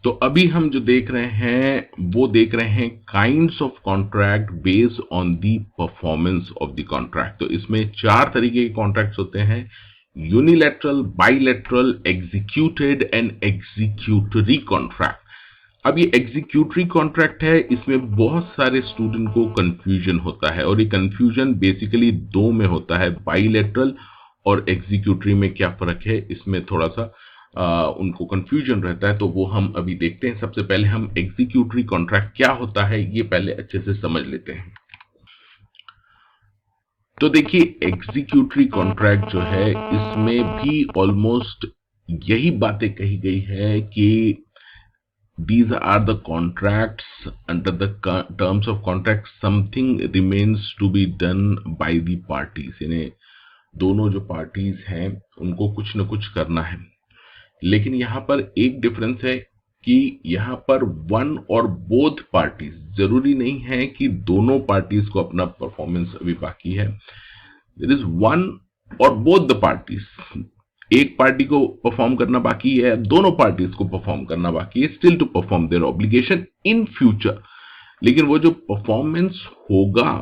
तो अभी हम जो देख रहे हैं वो देख रहे हैं kinds of contract based on the performance of the contract. तो इसमें 4 तरीके के कॉन्ट्रैक्ट्स होते हैं: unilateral, bilateral, executed and executory contract. अब ये एग्जीक्यूटरी कॉन्ट्रैक्ट है, इसमें बहुत सारे स्टूडेंट को कंफ्यूजन होता है, और ये कंफ्यूजन बेसिकली 2 में होता है, बाइलैटरल और एग्जीक्यूटरी में क्या फर्क है, इसमें थोड़ा सा उनको कंफ्यूजन रहता है। तो वो हम अभी देखते हैं। सबसे पहले हम एग्जीक्यूटरी कॉन्ट्रैक्ट क्या होता है ये पहले अच्छे से समझ लेते हैं। तो देखिए, एग्जीक्यूटरी कॉन्ट्रैक्ट जो है इसमें भी ऑलमोस्ट यही बातें कही गई है कि these are the contracts under the terms of contract something remains to be done by the parties, यानी दोनों जो पार्टीज हैं उनको कुछ न कुछ करना है। लेकिन यहां पर एक डिफरेंस है कि यहां पर वन और बोथ पार्टीज, जरूरी नहीं है कि दोनों पार्टीज को अपना परफॉर्मेंस अभी बाकी है। देयर इज वन और बोथ द पार्टीज, एक पार्टी को परफॉर्म करना बाकी है, दोनों पार्टीज को परफॉर्म करना बाकी है, still to perform their obligation in future. लेकिन वो जो परफॉर्मेंस होगा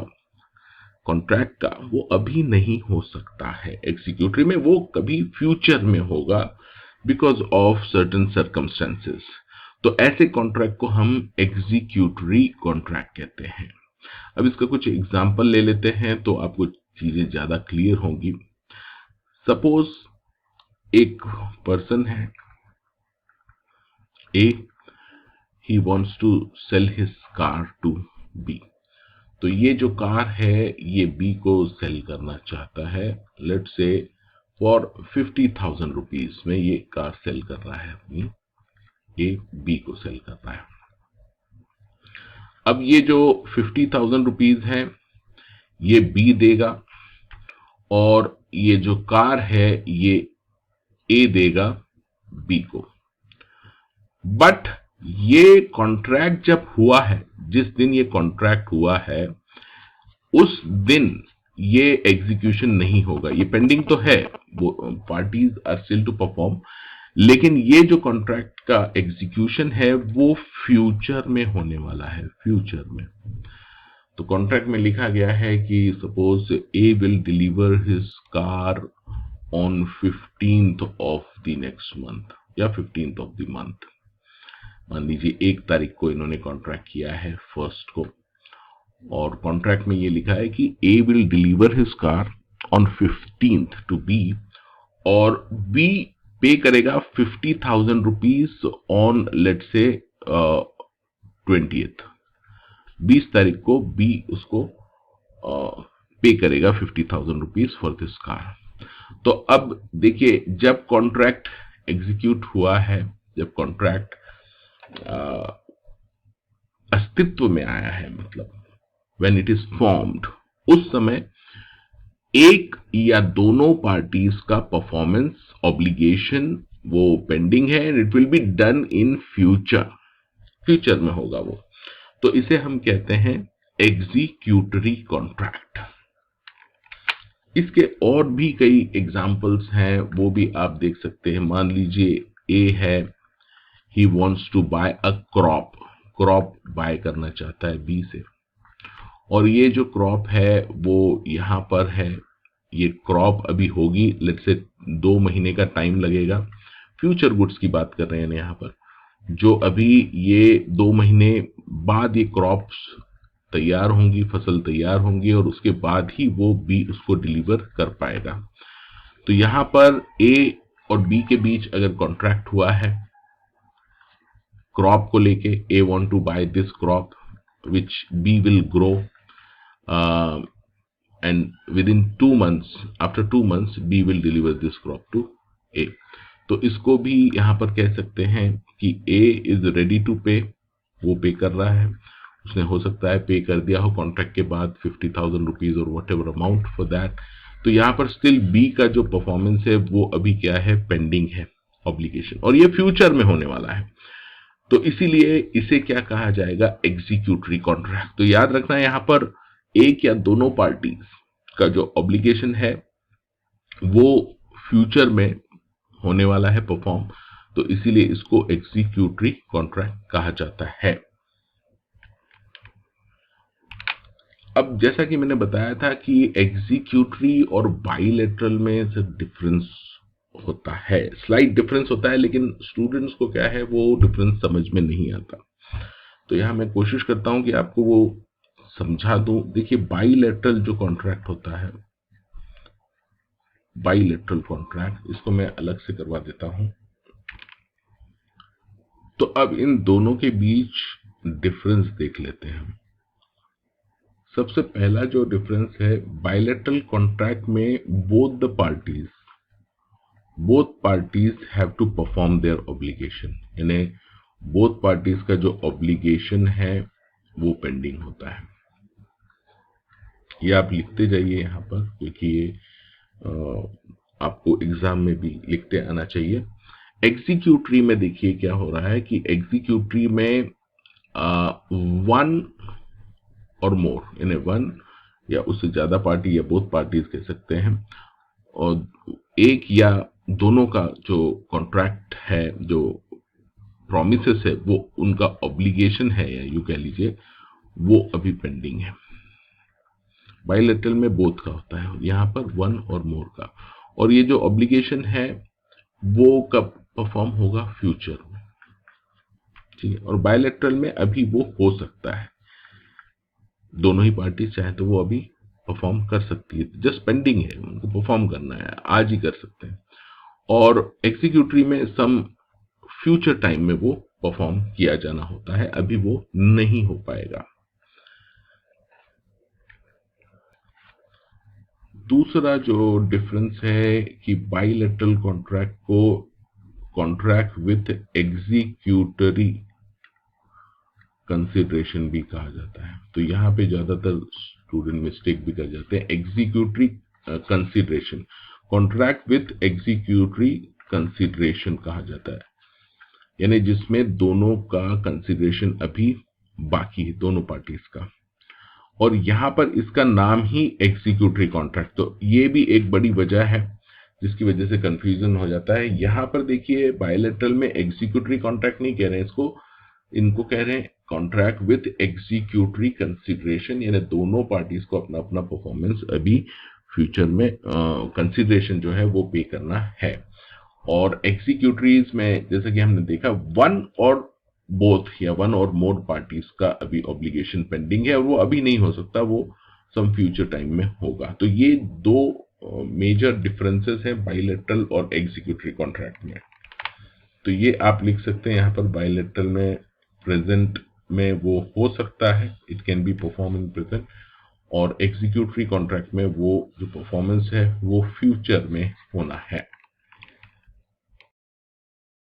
कॉन्ट्रैक्ट का वो अभी नहीं हो सकता है एग्जीक्यूटरी में, वो कभी फ्यूचर में होगा बिकॉज ऑफ सर्टेन सर्कमस्टेंसेस। तो ऐसे कॉन्ट्रैक्ट को हम एग्जीक्यूटरी कॉन्ट्रैक्ट कहते हैं। अब इसका कुछ एग्जांपल ले लेते हैं तो आपको चीजें ज्यादा क्लियर होंगी। सपोज एक पर्सन है A, he wants to sell his car to B. तो ये जो कार है ये बी को सेल करना चाहता है, लेट्स से फॉर 50,000 रुपीज में ये कार सेल कर रहा है, अपनी ए बी को सेल कर रहा है। अब ये जो 50,000 रुपीज है ये बी देगा, और ये जो कार है ये ए देगा बी को। बट ये कॉन्ट्रैक्ट जब हुआ है, जिस दिन ये कॉन्ट्रैक्ट हुआ है उस दिन ये एग्जीक्यूशन नहीं होगा, ये पेंडिंग तो है, वो parties are still to perform, लेकिन ये जो कॉन्ट्रैक्ट का एग्जीक्यूशन है वो फ्यूचर में होने वाला है, फ्यूचर में। तो कॉन्ट्रैक्ट में लिखा गया है कि suppose A will deliver his car on 15th of the next month या 15th ऑफ द मंथ। मान लीजिए 1 तारीख को इन्होंने कॉन्ट्रैक्ट किया है, फर्स्ट को, और कॉन्ट्रैक्ट में ये लिखा है कि A will deliver his car on 15th to B, और बी पे करेगा 50,000 rupees on let's say 20th, 20 तारीख को बी उसको पे करेगा 50,000 रुपीज फॉर दिस कार। तो अब देखिए, जब कॉन्ट्रैक्ट एग्जीक्यूट हुआ है, जब कॉन्ट्रैक्ट अस्तित्व में आया है, मतलब when it is formed, उस समय एक या दोनों पार्टीज का परफॉर्मेंस ऑब्लिगेशन वो पेंडिंग है, and it will be done in future, future में होगा वो। तो इसे हम कहते हैं एग्जीक्यूटरी कॉन्ट्रैक्ट। इसके और भी कई एग्जाम्पल्स हैं, वो भी आप देख सकते हैं। मान लीजिए ए है, he wants to buy a crop, crop buy करना चाहता है बी से, और ये जो क्रॉप है वो यहां पर है, ये क्रॉप अभी होगी, लेट्स से 2 महीने का टाइम लगेगा। फ्यूचर गुड्स की बात कर रहे हैं यहां पर, जो अभी ये 2 महीने बाद ये क्रॉप्स तैयार होंगी, फसल तैयार होंगी, और उसके बाद ही वो बी उसको डिलीवर कर पाएगा। तो यहां पर ए और बी के बीच अगर कॉन्ट्रैक्ट हुआ है क्रॉप को लेके, A want to buy this crop which B will grow and within 2 months, after 2 months B will deliver this crop to A। तो इसको भी यहां पर कह सकते हैं कि A is ready to pay, वो पे कर रहा है, उसने हो सकता है पे कर दिया हो कॉन्ट्रैक्ट के बाद 50,000 रुपीज और what ever amount for that. तो यहां पर स्टिल B का जो परफॉर्मेंस है वो अभी क्या है, पेंडिंग है ऑब्लिगेशन, और ये फ्यूचर में होने वाला है। तो इसीलिए इसे क्या कहा जाएगा, एग्जीक्यूटरी कॉन्ट्रैक्ट। तो याद रखना यहां पर एक या दोनों पार्टीज का जो ऑब्लिगेशन है वो फ्यूचर में होने वाला है परफॉर्म। तो इसीलिए इसको एग्जीक्यूटरी कॉन्ट्रैक्ट कहा जाता है। अब जैसा कि मैंने बताया था कि एग्जीक्यूटरी और बाइलेटरल में सिर्फ डिफरेंस होता है, स्लाइट डिफरेंस होता है, लेकिन स्टूडेंट्स को क्या है वो डिफरेंस समझ में नहीं आता। तो यहां मैं कोशिश करता हूं कि आपको वो समझा दूं। देखिए बाइलेटरल जो कॉन्ट्रैक्ट होता है, बाइलेटरल कॉन्ट्रैक्ट, इसको मैं अलग से करवा देता हूं। तो अब इन दोनों के बीच डिफरेंस देख लेते हैं हम। सबसे पहला जो डिफरेंस है, बाइलेटरल कॉन्ट्रैक्ट में both parties have to perform their obligation, यानी बोथ पार्टीज का जो ऑब्लिगेशन है वो पेंडिंग होता है। ये आप लिखते जाइए यहाँ पर, क्योंकि ये आपको एग्जाम में भी लिखते आना चाहिए। एग्जीक्यूटरी में देखिए क्या हो रहा है कि एग्जीक्यूटरी में वन और मोर, यानी वन या उससे ज्यादा पार्टी या बोथ पार्टीज कह सकते हैं, और एक या दोनों का जो कॉन्ट्रैक्ट है, जो प्रॉमिसेस है, वो उनका ऑब्लिगेशन है या यू कह लीजिए वो अभी पेंडिंग है। बाइलेटरल में बोथ का होता है, यहां पर वन और मोर का। और ये जो ऑब्लिगेशन है वो कब परफॉर्म होगा, फ्यूचर में, ठीक है। और बाइलेटरल में अभी वो हो सकता है, दोनों ही पार्टी चाहे तो वो अभी परफॉर्म कर सकती है, जस्ट पेंडिंग है, उनको परफॉर्म करना है, आज ही कर सकते हैं। और एग्जीक्यूटरी में सम फ्यूचर टाइम में वो परफॉर्म किया जाना होता है, अभी वो नहीं हो पाएगा। दूसरा जो डिफरेंस है कि बाइलेटरल कॉन्ट्रैक्ट को कॉन्ट्रैक्ट विथ एग्जीक्यूटरी कंसिडरेशन भी कहा जाता है। तो यहां पे ज्यादातर स्टूडेंट मिस्टेक भी कर जाते हैं। Executory consideration, contract with executory consideration कहा जाता है, यानी जिसमें दोनों का कंसिडरेशन अभी बाकी है, दोनों पार्टीज का। और यहां पर इसका नाम ही एग्जीक्यूटरी कॉन्ट्रैक्ट, तो ये भी एक बड़ी वजह है जिसकी वजह से कंफ्यूजन हो जाता है। यहां पर देखिए बायलैटरल में एग्जीक्यूटरी कॉन्ट्रैक्ट नहीं कह रहे हैं इसको, इनको कह रहे हैं कॉन्ट्रैक्ट विथ एग्जीक्यूटरी कंसिडरेशन, यानी दोनों पार्टीज को अपना अपना परफॉर्मेंस अभी फ्यूचर में कंसिडरेशन जो है वो पे करना है। और एग्जीक्यूटरीज में जैसे कि हमने देखा वन और बोथ या वन और मोर पार्टीज का अभी ऑब्लिगेशन पेंडिंग है और वो अभी नहीं हो सकता, वो सम फ्यूचर टाइम में होगा। तो ये दो मेजर डिफरेंसेस हैं बाइलेटरल और एग्जीक्यूटरी कॉन्ट्रैक्ट में। तो ये आप लिख सकते हैं यहाँ पर, बाइलेटरल में प्रेजेंट में वो हो सकता है, it can be perform in present, और एग्जीक्यूटरी कॉन्ट्रैक्ट में वो जो परफॉर्मेंस है वो फ्यूचर में होना है।